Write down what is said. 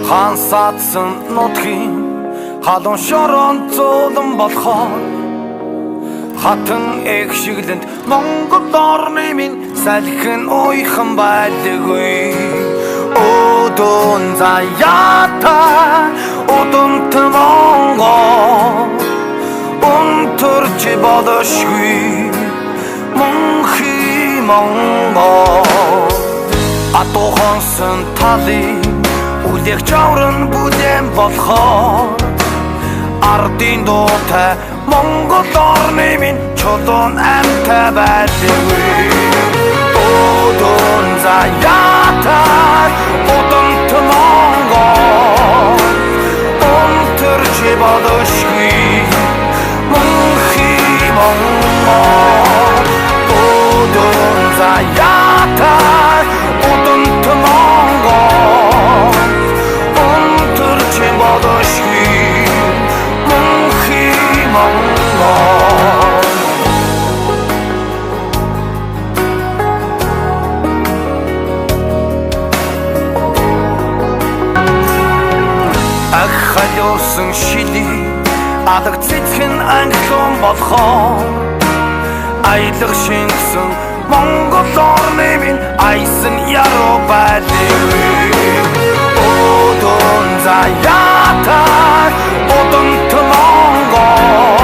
Хансаадсан нутгийн халуун шорон зуулан болохоор хатан эх шиглэнд Монгол орны минь салхин уйхан байдаггүй. Өдөн заяата өдөнт Монгол өнтөрч бодошгүй Монхи Монгол атохонсон талын үлэх чаврын бүлээн болохоор ардын дуутай Монгол орны минь чулуун амьтаа байдаггүй. Өдөн заяатай өдөнт Монгол өнтөрч бодошгүй Монхи Монгол. Өдөн заяатай өдөнт Монгол өнтөрч бодошгүй Монхи Монгол. Ахалуусан шилий алга цэцхэн анхлон болохоор аялах шингэсэн Монгол орны минь айсан яруу байдаггүй. Өдөн заяатай өдөнт Монгол